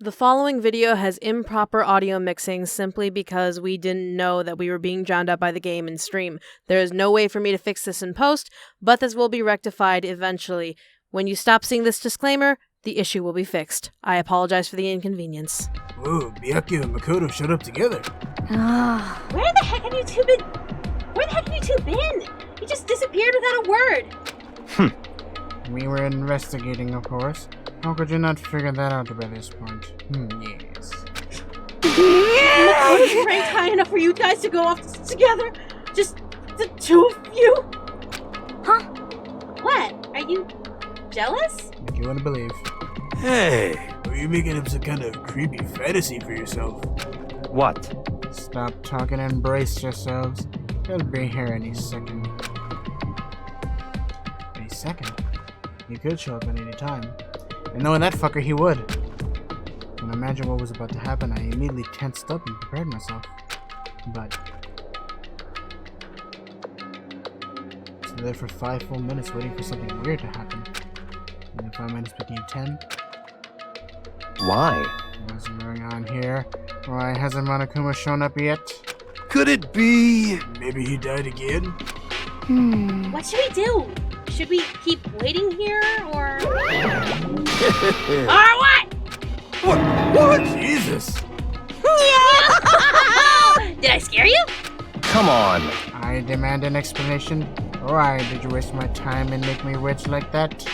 The following video has improper audio mixing simply because we didn't know that we were being drowned out by the game in stream. There is no way for me to fix this in post, but this will be rectified eventually. When you stop seeing this disclaimer, the issue will be fixed. I apologize for the inconvenience. Whoa, Byakuya and Makoto showed up together. Where the heck have you two been? Where the heck have you two been? You just disappeared without a word. We were investigating, of course. How could you not figure that out by this point? Yes. Makoto's ranked high enough for you guys to go off together? Just the two of you? Huh? What? Are you jealous? Like you wouldn't believe. Hey! Are you making up some kind of creepy fantasy for yourself? What? Stop talking and embrace yourselves. He'll be here any second. Any second? He could show up at any time. And knowing that fucker, he would. When I imagined what was about to happen, I immediately tensed up and prepared myself. But so there for 5 full minutes waiting for something weird to happen. And then 5 minutes became 10. Why? What's going on here? Why hasn't Monokuma shown up yet? Could it be? Maybe he died again? What should we do? Should we keep waiting here, or... Or what? What? Jesus! Did I scare you? Come on. I demand an explanation. Why did you waste my time and make me wait like that?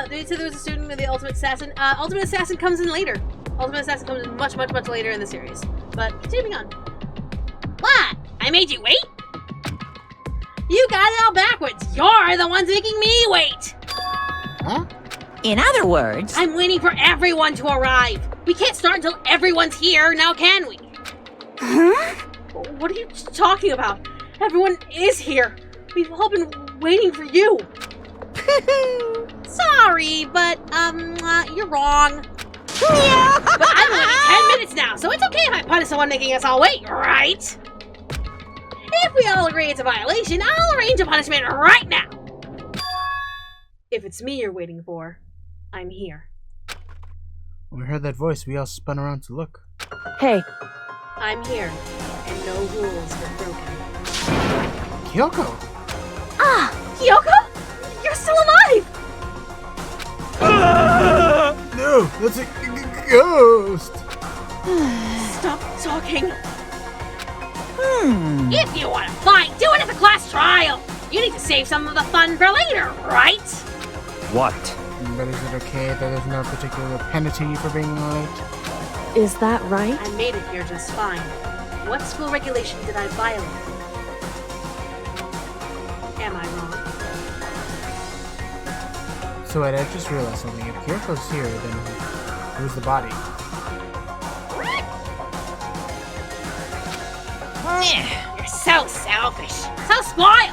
They said there was a student with the Ultimate Assassin. Ultimate Assassin comes in later. Ultimate Assassin comes in much later in the series. But, continuing on. What? I made you wait? You got it all backwards. You're the ones making me wait. Huh? In other words... I'm waiting for everyone to arrive. We can't start until everyone's here, now can we? Huh? What are you talking about? Everyone is here. We've all been waiting for you. Sorry, but, you're wrong. But I've been waiting 10 minutes now, so it's okay if I punish someone making us all wait, right? If we all agree it's a violation, I'll arrange a punishment right now. If it's me you're waiting for, I'm here. When we heard that voice, we all spun around to look. Hey, I'm here, and no rules were broken. KYOKO! KYOKO? You're still alive! No, that's a ghost! Stop talking. If you want to fight, do it at the class trial. You need to save some of the fun for later, right? What? But is it okay that there's no particular penalty for being late? is that right? I made it here just fine. What school regulation did I violate? Am I wrong? So I just realized something. If KYOKO's here, then who's the body? You're so selfish. So spoiled.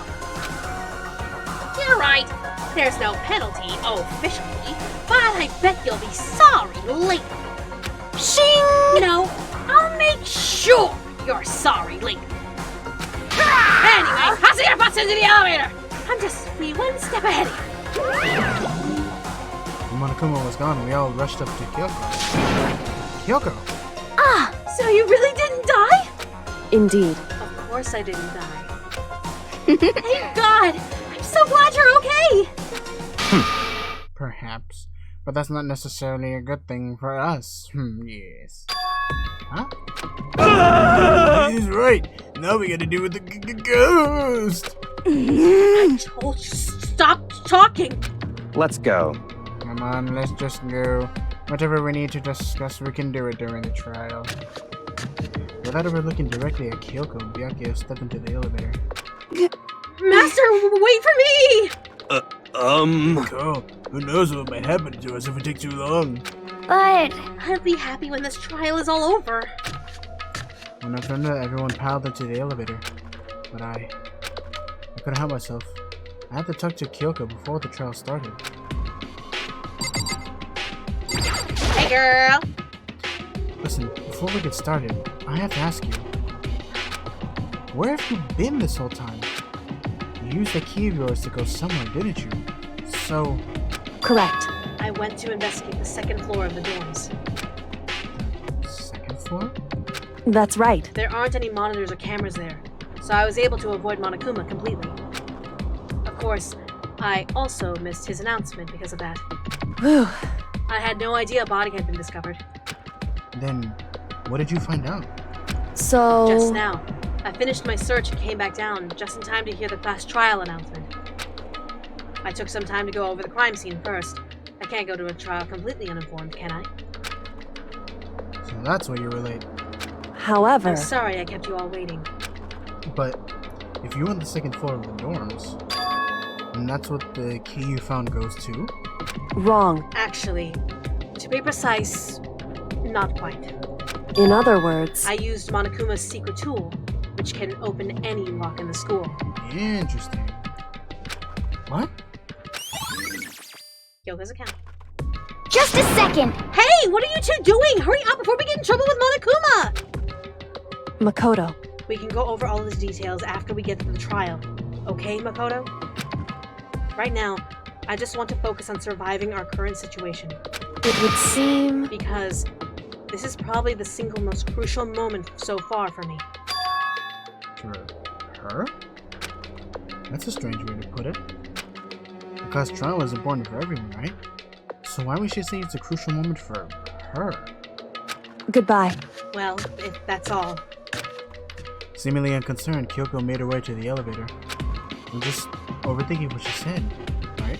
You're right. There's no penalty officially, but I bet you'll be sorry later. Shing! No, I'll make sure you're sorry later. Anyway, I'll see your butts into the elevator. I'm just one step ahead of you. When Monokuma was gone, we all rushed up to KYOKO. KYOKO! So you really didn't die? Indeed. Of course I didn't die. Thank God! I'm so glad you're okay! Perhaps. But that's not necessarily a good thing for us. Yes. Huh? He's right. Now we gotta deal with the ghost. I told you, stop talking! Let's go. Come on, let's just go. Whatever we need to discuss, we can do it during the trial. Without ever looking directly at KYOKO, Byakuya stepped into the elevator. Master, wait for me! Oh, who knows what might happen to us if we take too long? But... I'll be happy when this trial is all over. When I turned that, everyone piled into the elevator. But I couldn't help myself. I had to talk to KYOKO before the trial started. Hey, girl! Listen, before we get started, I have to ask you. Where have you been this whole time? You used a key of yours to go somewhere, didn't you? So... Correct. I went to investigate the second floor of the dorms. Second floor? That's right. There aren't any monitors or cameras there, so I was able to avoid Monokuma completely. Of course, I also missed his announcement because of that. Whew. I had no idea a body had been discovered. Then, what did you find out? So... Just now. I finished my search and came back down just in time to hear the fast trial announcement. I took some time to go over the crime scene first. I can't go to a trial completely uninformed, can I? So that's why you were late. However... I'm sorry I kept you all waiting. But, if you were on the second floor of the dorms, and that's what the key you found goes to? Wrong. Actually, to be precise, not quite. In other words... I used Monokuma's secret tool, which can open any lock in the school. Interesting. What? Kyoko's account. Just a second! Hey, what are you two doing? Hurry up before we get in trouble with Monokuma! Makoto. We can go over all of the details after we get to the trial. Okay, Makoto? Right now, I just want to focus on surviving our current situation. It would seem... Because this is probably the single most crucial moment so far for me. For her? That's a strange way to put it. Because trial is important for everyone, right? So why would she say it's a crucial moment for her? Goodbye. Well, if that's all. Seemingly unconcerned, KYOKO made her way to the elevator. I'm just overthinking what she said, right?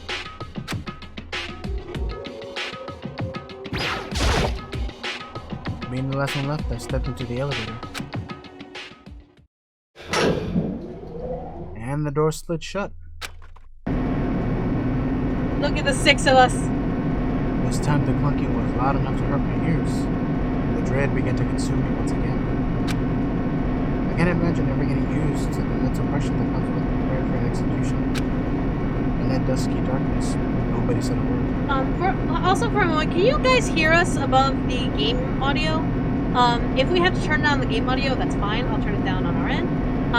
Being the last one left, I stepped into the elevator. And the door slid shut. Look at the six of us. This time the clunking was loud enough to hurt my ears. The dread began to consume me once again. I can't imagine ever getting used to the mental pressure that comes with preparing for an execution. In that dusky darkness, nobody said a word. Also for a moment, can you guys hear us above the game audio? If we have to turn down the game audio, that's fine. I'll turn it down on our end.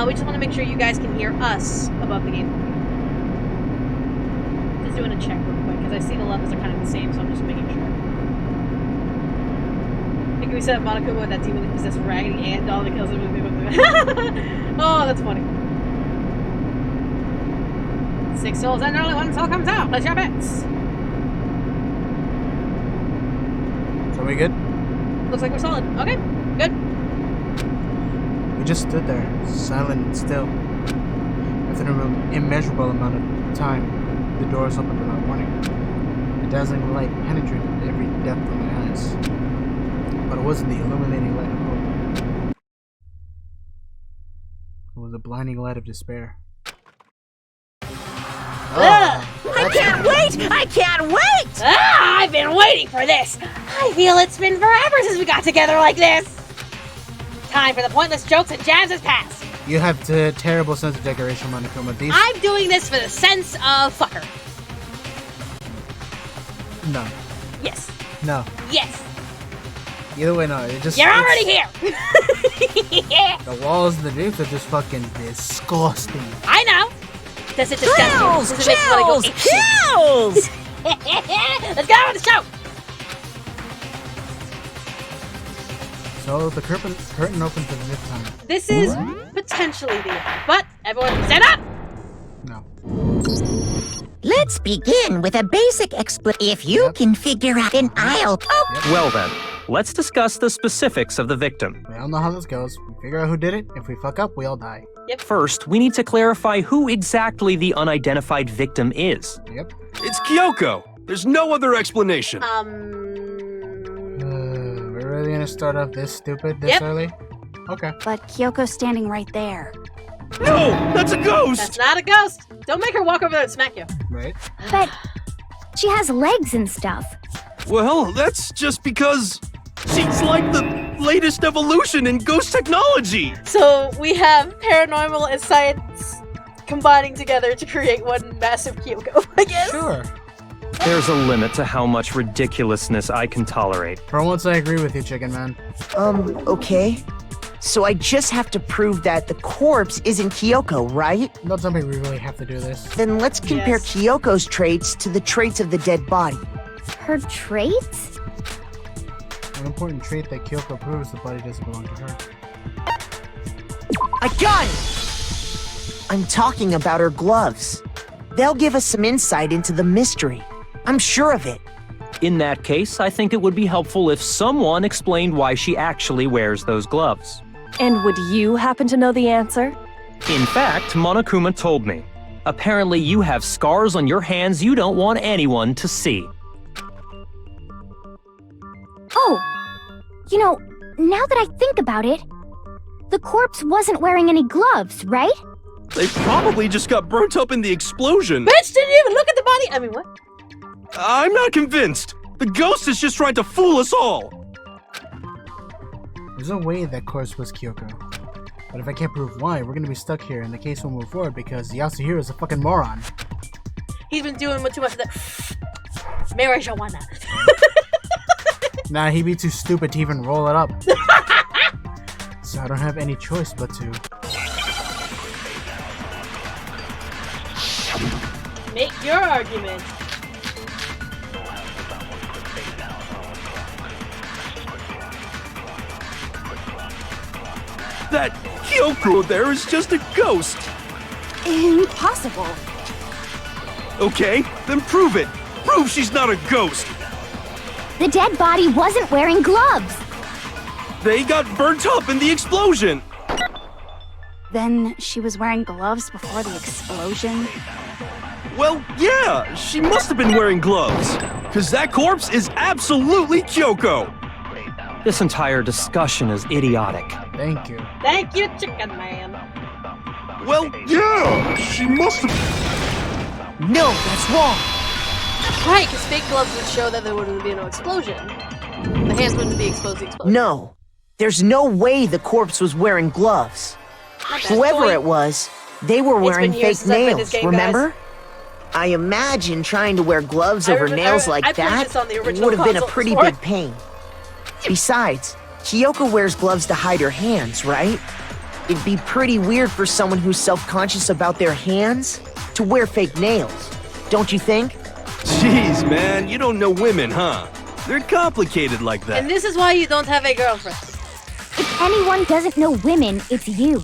We just want to make sure you guys can hear us above the game audio. Just doing a check real quick, because I see the levels are kind of the same, so I'm just making sure. I think we set up Monokuma with that demon possessed raggedy ant doll that kills him. Oh, that's funny. 6 souls and only 1 soul comes out. Place your bets. So we good? Looks like we're solid. Okay, good. We just stood there, silent and still. After an immeasurable amount of time, the doors opened without warning. A dazzling light penetrated every depth of my eyes. But it wasn't the illuminating light of hope. It was a blinding light of despair. I can't wait! I can't wait! Ah, I've been waiting for this. I feel it's been forever since we got together like this. Time for the pointless jokes and jabs has passed. You have the terrible sense of decoration, Monokuma. These... I'm doing this for the sense of fucker. No. Yes. No. Yes. Either way, no. It just... You're already here. Yeah. The walls and the drapes are just fucking disgusting. I know. Does it disgust you? Chills! Does it make you want to go Chills! ape shit? Let's go with the show. So the curtain opened for the 5th time. This is potentially the end, but everyone stand up. No. Let's begin with a basic If you can figure out an aisle... Well then, let's discuss the specifics of the victim. We all know how this goes. We figure out who did it. If we fuck up, we all die. First, we need to clarify who exactly the unidentified victim is. Yep. It's KYOKO. There's no other explanation. We're really gonna start off this stupid this early? Okay. But KYOKO's standing right there. No! That's a ghost! That's not a ghost. Don't make her walk over there and smack you. Right. But she has legs and stuff. Well, that's just because she's like the latest evolution in ghost technology! So we have paranormal and science combining together to create one massive KYOKO, I guess. Sure. There's a limit to how much ridiculousness I can tolerate. For once, I agree with you, Chicken Man. Okay. So I just have to prove that the corpse isn't KYOKO, right? Not something we really have to do this. Then let's compare Yes. KYOKO's traits to the traits of the dead body. Her traits? An important trait that KYOKO proves the body doesn't belong to her. I got it! I'm talking about her gloves. They'll give us some insight into the mystery. I'm sure of it. In that case, I think it would be helpful if someone explained why she actually wears those gloves. And would you happen to know the answer? In fact, Monokuma told me. Apparently you have scars on your hands you don't want anyone to see. Oh, you know, now that I think about it, the corpse wasn't wearing any gloves, right? They probably just got burnt up in the explosion. Bitch didn't even look at the body. I mean, what? I'm not convinced. The ghost is just trying to fool us all. There's no way that corpse was KYOKO. But if I can't prove why, we're gonna be stuck here and the case won't move forward because Yasuhiro is a fucking moron. He's been doing too much of that. Marijuana. Nah, he'd be too stupid to even roll it up. So I don't have any choice but to... Make your argument. That KYOKO there is just a ghost. Impossible. Okay, then prove it. Prove she's not a ghost. The dead body wasn't wearing gloves. They got burnt up in the explosion. Then she was wearing gloves before the explosion? Well, yeah, she must have been wearing gloves. Because that corpse is absolutely KYOKO. This entire discussion is idiotic. Thank you. Thank you, Chicken Man. Well, yeah, she must have... No, that's wrong. Right, because fake gloves would show that there wouldn't be no explosion. The hands wouldn't be exposed to the explosion. No, there's no way the corpse was wearing gloves. Whoever it was, they were wearing years fake since I played nails, this game, remember? I imagine trying to wear gloves over nails like I played that this on the original would have been a console pretty before. big pain. Besides, KYOKO wears gloves to hide her hands, right? It'd be pretty weird for someone who's self-conscious about their hands to wear fake nails, don't you think? Jeez, man, you don't know women, huh? They're complicated like that. And this is why you don't have a girlfriend. If anyone doesn't know women, it's you.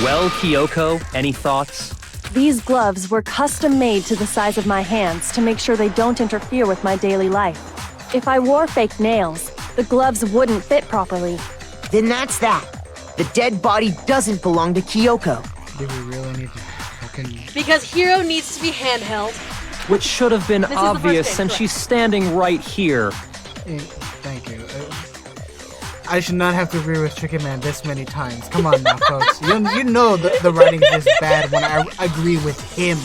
Well, KYOKO, any thoughts? These gloves were custom made to the size of my hands to make sure they don't interfere with my daily life. If I wore fake nails, the gloves wouldn't fit properly. Then that's that. The dead body doesn't belong to KYOKO. Do we really need to fucking... Because Hero needs to be handheld. Which should have been This is the first obvious game, since correct. she's standing right here. Thank you. I should not have to agree with Chicken Man this many times. Come on now, folks. You know the writing is bad when I agree with him.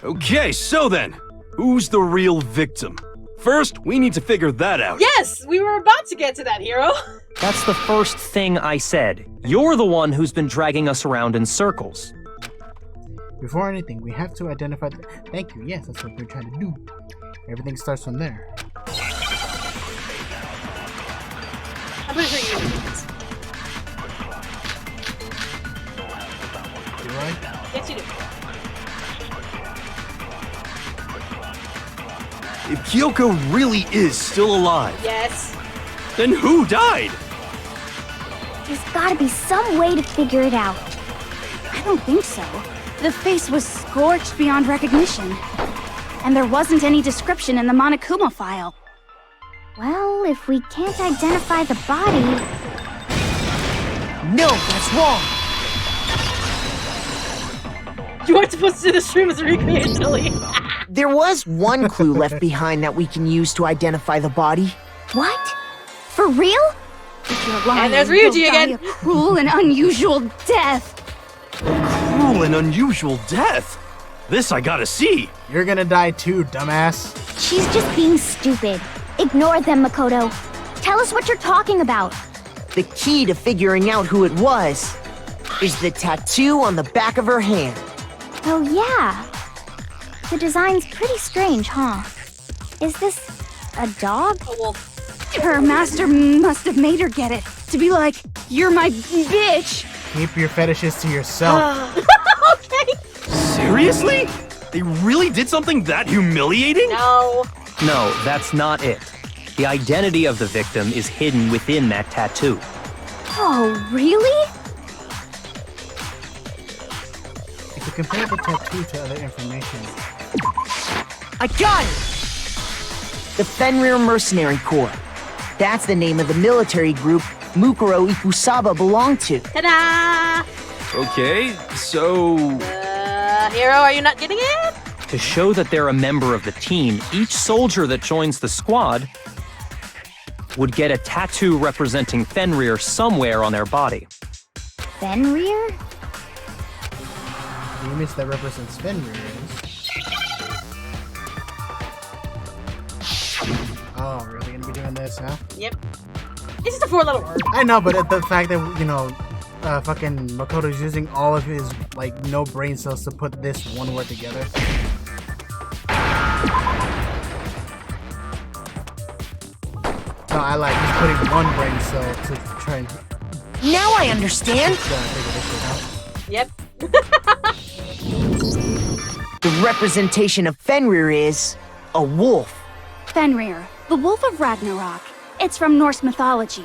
Okay, so then, who's the real victim? First, we need to figure that out. Yes, we were about to get to that, Hero. That's the first thing I said. You're the one who's been dragging us around in circles. Before anything, we have to identify the... Thank you. Yes, that's what we're trying to do. Everything starts from there. I'm pretty sure you know this. Do I? Yes, you do. If KYOKO really is still alive, Yes. then who died? There's gotta be some way to figure it out. I don't think so. The face was scorched beyond recognition. And there wasn't any description in the Monokuma file. Well, if we can't identify the body... No, that's wrong. You weren't supposed to do the stream as recreate Tilly. There was one clue left behind that we can use to identify the body. What? For real? If you're lying, And there's you'll Ryuji die again. a cruel and unusual death. Cruel and unusual death. This I gotta see. You're gonna die too, dumbass. She's just being stupid. Ignore them, Makoto. Tell us what you're talking about. The key to figuring out who it was is the tattoo on the back of her hand. Oh, yeah. The design's pretty strange, huh? Is this a dog? A wolf. Her master must have made her get it. To be like, you're my bitch. Keep your fetishes to yourself. Okay. Seriously? They really did something that humiliating? No. No, that's not it. The identity of the victim is hidden within that tattoo. Oh, really? If you compare the tattoo to other information, I got it! The Fenrir Mercenary Corps. That's the name of the military group Mukuro Ikusaba belonged to. Ta-da! Okay, so... Hero, are you not getting it? To show that they're a member of the team, each soldier that joins the squad would get a tattoo representing Fenrir somewhere on their body. Fenrir? the image that represents Fenrir is... Oh, really gonna be doing this, huh? Yep. It's just a 4-letter word. I know, but the fact that, you know, fucking Makoto's using all of his, like, no brain cells to put this one word together. No, I like just putting one brain cell to try and... Now I understand. Yep. The representation of Fenrir is a wolf. Fenrir, the Wolf of Ragnarok. It's from Norse mythology.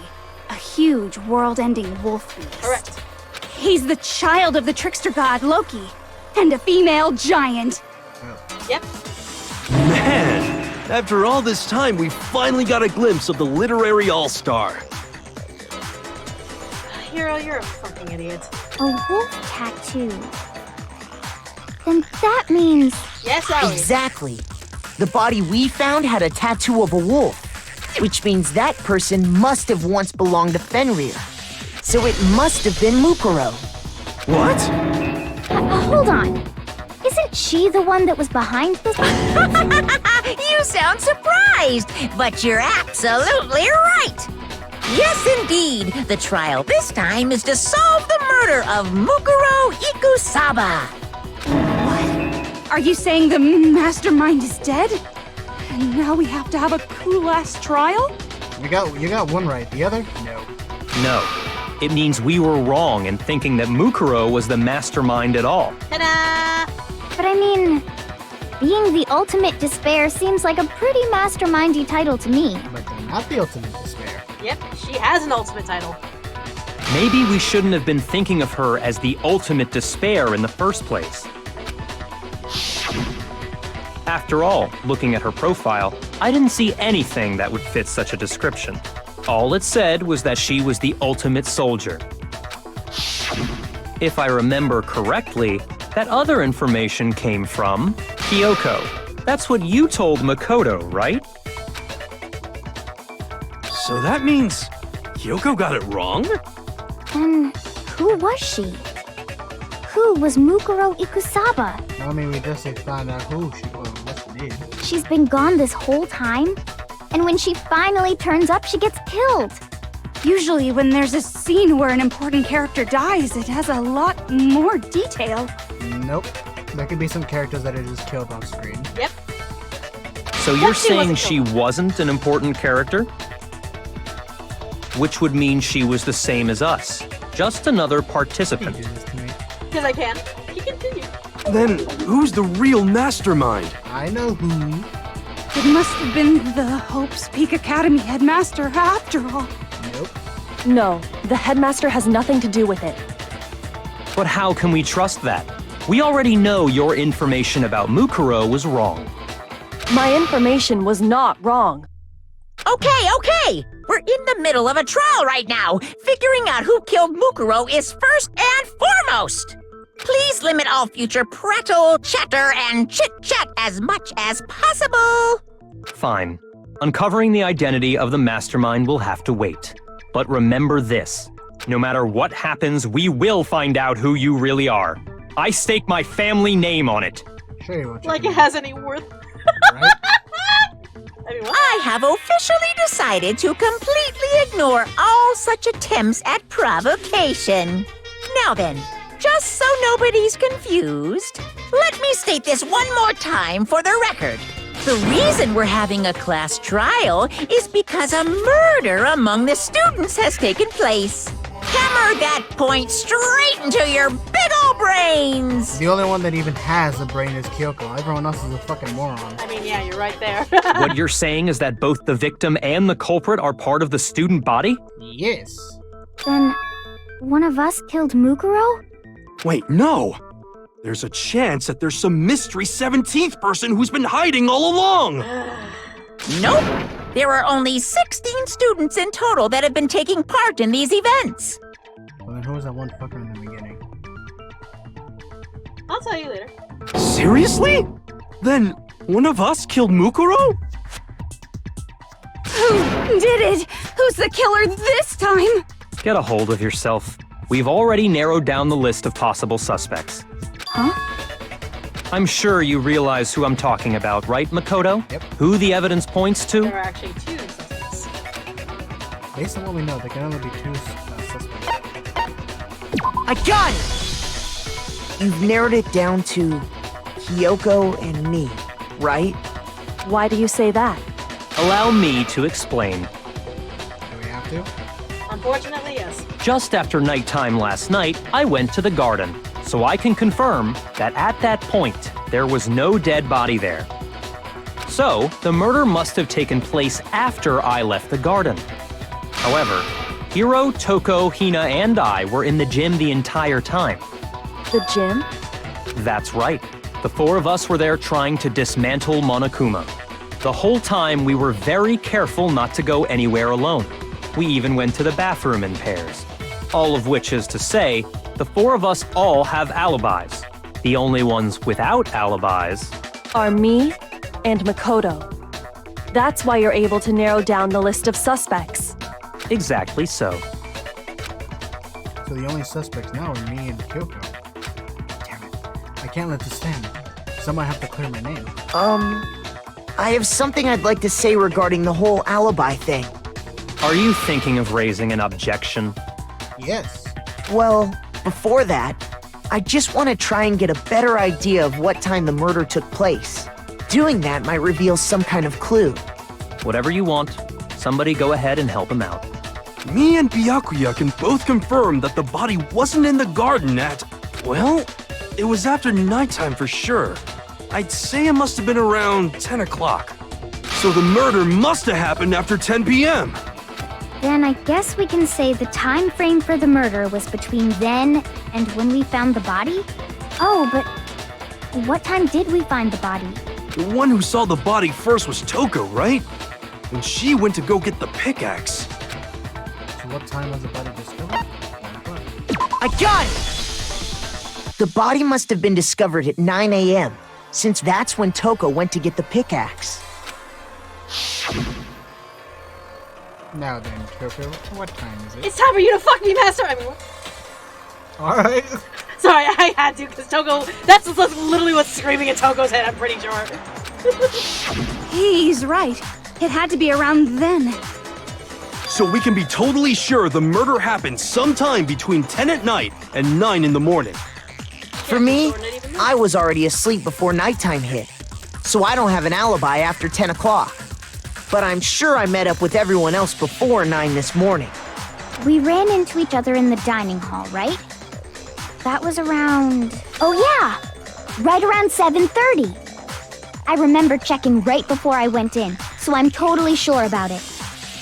A huge, world-ending wolf beast. Correct. He's the child of the trickster god Loki, and a female giant. Yep. Man, after all this time, we finally got a glimpse of the literary all-star. Hero, you're a fucking idiot. A wolf tattoo. Then that means... Yes, Ellie. Exactly. The body we found had a tattoo of a wolf, which means that person must have once belonged to Fenrir. So it must have been Mukuro. What? Hold on. Isn't she the one that was behind this? You sound surprised, but you're absolutely right. Yes, indeed. The trial this time is to solve the murder of Mukuro Ikusaba. Are you saying the mastermind is dead? And now we have to have a cool-ass trial? You got one right. The other? No. No. It means we were wrong in thinking that Mukuro was the mastermind at all. Ta-da! But I mean, being the ultimate despair seems like a pretty mastermindy title to me. But they're not the ultimate despair. Yep, she has an ultimate title. Maybe we shouldn't have been thinking of her as the ultimate despair in the first place. After all, looking at her profile, I didn't see anything that would fit such a description. All it said was that she was the ultimate soldier. If I remember correctly, that other information came from KYOKO. That's what you told Makoto, right? So that means KYOKO got it wrong? Then who was she? Who was Mukuro Ikusaba? I mean, we just found out who she was, what she did. She's been gone this whole time? And when she finally turns up, she gets killed. Usually when there's a scene where an important character dies, it has a lot more detail. Nope. There could be some characters that are just killed on screen. Yep. So you're she saying wasn't she killed. wasn't an important character? Which would mean she was the same as us. Just another You participant. do this to me. Because I can. You continue. Then who's the real mastermind? I know who. It must have been the Hope's Peak Academy headmaster after all. Nope. No, the headmaster has nothing to do with it. But how can we trust that? We already know your information about Mukuro was wrong. My information was not wrong. Okay. We're in the middle of a trial right now. Figuring out who killed Mukuro is first and foremost. Please limit all future prattle, chatter, and chit-chat as much as possible. Fine. Uncovering the identity of the mastermind will have to wait. But remember this. No matter what happens, we will find out who you really are. I stake my family name on it. Sure you won't. Like it has any worth. Right? I mean, what? I have officially decided to completely ignore all such attempts at provocation. Now then, just so nobody's confused, let me state this one more time for the record. The reason we're having a class trial is because a murder among the students has taken place. Hammer that point straight into your big ol' brains! The only one that even has a brain is KYOKO. Everyone else is a fucking moron. I mean, yeah, you're right there. What you're saying is that both the victim and the culprit are part of the student body? Yes. Then, one of us killed Mukuro? Wait, no! There's a chance that there's some mystery 17th person who's been hiding all along! Nope. There are only 16 students in total that have been taking part in these events. Well, then who was that one fucker in the beginning? I'll tell you later. Seriously? Then one of us killed Mukuro? Who did it? Who's the killer this time? Get a hold of yourself. We've already narrowed down the list of possible suspects. Huh? I'm sure you realize who I'm talking about, right, Makoto? Yep. Who the evidence points to? There are actually 2 suspects. Based on what we know, there can only be 2 suspects. I got it! You've narrowed it down to KYOKO and me, right? Why do you say that? Allow me to explain. Do we have to? Unfortunately, yes. Just after nighttime last night, I went to the garden, so I can confirm that at that point, there was no dead body there. So, the murder must have taken place after I left the garden. However, Hiro, Toko, Hina, and I were in the gym the entire time. The gym? That's right. The 4 of us were there trying to dismantle Monokuma. The whole time, we were very careful not to go anywhere alone. We even went to the bathroom in pairs. All of which is to say, the 4 of us all have alibis. The only ones without alibis Are me and Makoto. That's why you're able to narrow down the list of suspects. exactly so. So the only suspects now are me and KYOKO. Damn it. I can't let this stand. Someone have to clear my name. I have something I'd like to say regarding the whole alibi thing. Are you thinking of raising an objection? Yes. Well, before that, I just want to try and get a better idea of what time the murder took place. Doing that might reveal some kind of clue. Whatever you want. Somebody go ahead and help him out. Me and Byakuya can both confirm that the body wasn't in the garden at... Well, it was after nighttime for sure. I'd say it must have been around 10 o'clock. So the murder must have happened after 10 p.m. Then I guess we can say the time frame for the murder was between then and when we found the body? Oh, but what time did we find the body? The one who saw the body first was Toko, right? When she went to go get the pickaxe. So what time was the body discovered? 9 o'clock. I got it! The body must have been discovered at 9 a.m., since that's when Toko went to get the pickaxe. Now then, KYOKO, what time is it? It's time for you to fuck me, Master! I mean, Alright. sorry, I had to, because Toko... That's literally what's screaming in Toko's head, I'm pretty sure. He's right. It had to be around then. So we can be totally sure the murder happened sometime between 10 at night and 9 in the morning. For me, I was already asleep before nighttime hit, so I don't have an alibi after 10 o'clock. But I'm sure I met up with everyone else before 9 this morning. We ran into each other in the dining hall, right? That was around... Oh yeah! Right around 7:30. I remember checking right before I went in, so I'm totally sure about it.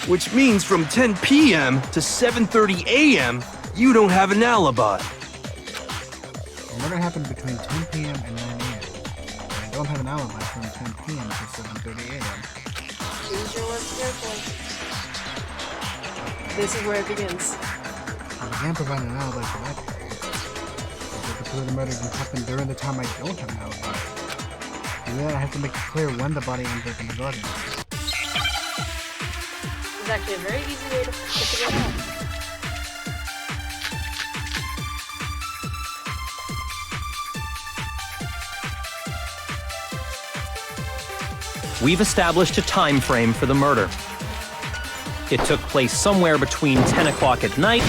Which means from 10 p.m. to 7:30 a.m., you don't have an alibi. The murder happened between 10 p.m. and 9 a.m. I don't have an alibi from 10 p.m. to 7:30 a.m. Choose your words carefully. This is where it begins. I can't provide an alibi for that period. But the clue the murder didn't happen during the time I don't have an alibi. And then I have to make it clear when the body ended up in the garden. It's actually a very easy way to figure it out. We've established a time frame for the murder. It took place somewhere between 10 o'clock at night.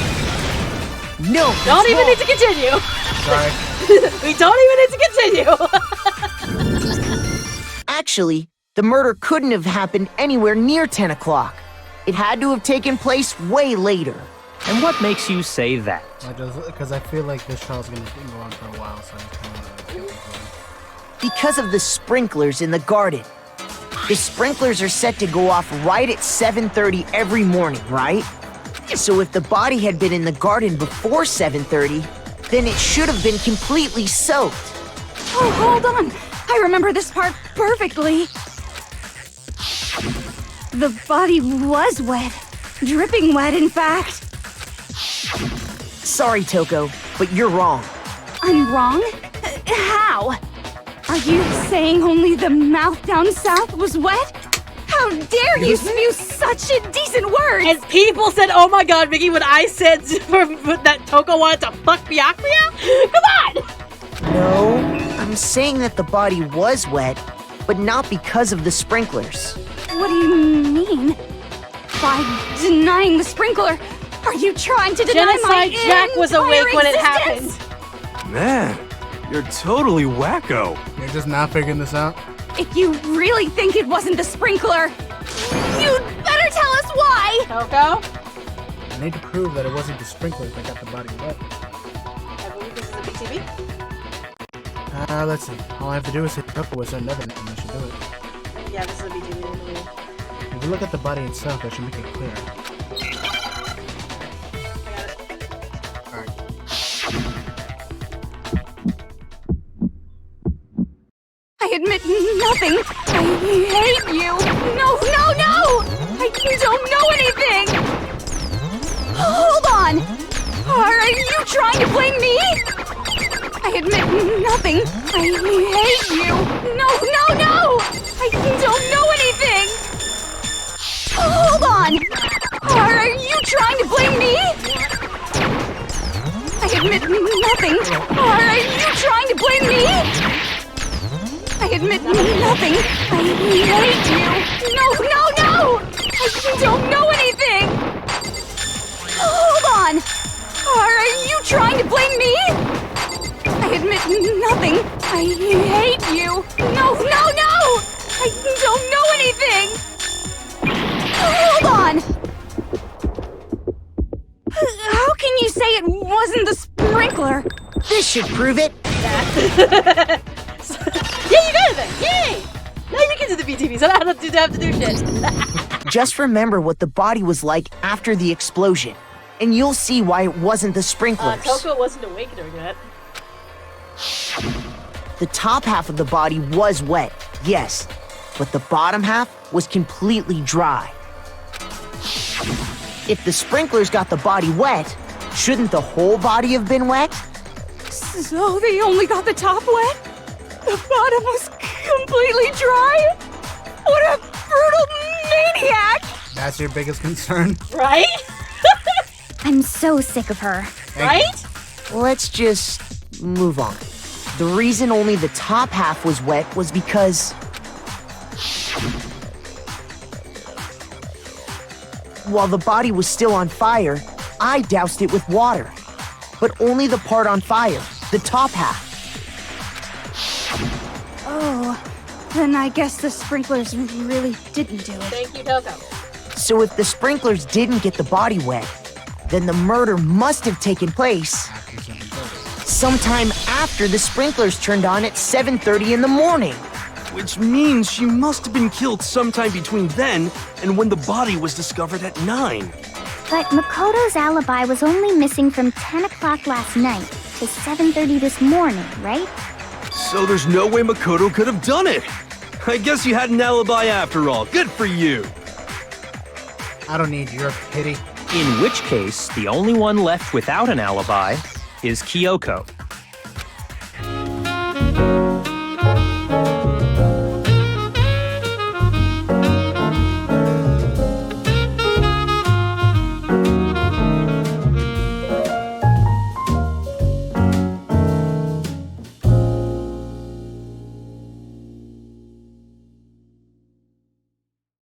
No! Don't even need to continue! Sorry. We don't even need to continue! Actually, the murder couldn't have happened anywhere near 10 o'clock. It had to have taken place way later. And what makes you say that? Because I feel like this trial's gonna go on for a while, so I kind of Because of the sprinklers in the garden. The sprinklers are set to go off right at 7:30 every morning, right? So if the body had been in the garden before 7:30, then it should have been completely soaked. Oh, hold on. I remember this part perfectly. The body was wet. Dripping wet, in fact. Sorry, Toko, but you're wrong. I'm wrong? How? Are you saying only the mouth down south was wet? How dare you spew such indecent words! And people said, oh my god, Mickey, when I said that Toko wanted to fuck Byakuya? Come on! No, I'm saying that the body was wet, but not because of the sprinklers. What do you mean? By denying the sprinkler, are you trying to deny my Genocide Jack was awake when it existence? happened. Man, you're totally wacko. You're just not figuring this out? If you really think it wasn't the sprinkler, you'd better tell us why! Toko? I need to prove that it wasn't the sprinklers that got the body wet. I believe this is a BTV. Let's see. All I have to do is hit Toko with another name, and I should do it. Yeah, this is a BTV, I believe. If you look at the body itself, that should make it clear. Alright. I admit nothing. I hate you. No, no, no! I don't know anything! Hold on! Are you trying to blame me? I admit nothing. I hate you. No, no, no! I don't know anything! Hold on! Are you trying to blame me? I admit nothing. Are you trying to blame me? I admit nothing. I hate you. No, no, no! I don't know anything! Hold on! Are you trying to blame me? I admit nothing. I hate you. No, no, no! I don't know anything! Hold on! How can you say it wasn't the sprinkler? This should prove it. Yeah, you got it then! Yay! Now you can do the BTV, so I don't have to do shit. Just remember what the body was like after the explosion, and you'll see why it wasn't the sprinklers. Toko wasn't awake during that. The top half of the body was wet, yes, but the bottom half was completely dry. If the sprinklers got the body wet, shouldn't the whole body have been wet? So they only got the top wet? The bottom was completely dry? What a brutal maniac! That's your biggest concern? Right? I'm so sick of her. Right? Let's just move on. The reason only the top half was wet was because while the body was still on fire, I doused it with water. But only the part on fire, the top half. Oh, then I guess the sprinklers really didn't do it. Thank you, Toko. So if the sprinklers didn't get the body wet, then the murder must have taken place sometime after the sprinklers turned on at 7:30 in the morning. Which means she must have been killed sometime between then and when the body was discovered at 9. But Makoto's alibi was only missing from 10 o'clock last night to 7:30 this morning, right? So there's no way Makoto could have done it. I guess you had an alibi after all. Good for you. I don't need your pity. In which case, the only one left without an alibi is KYOKO.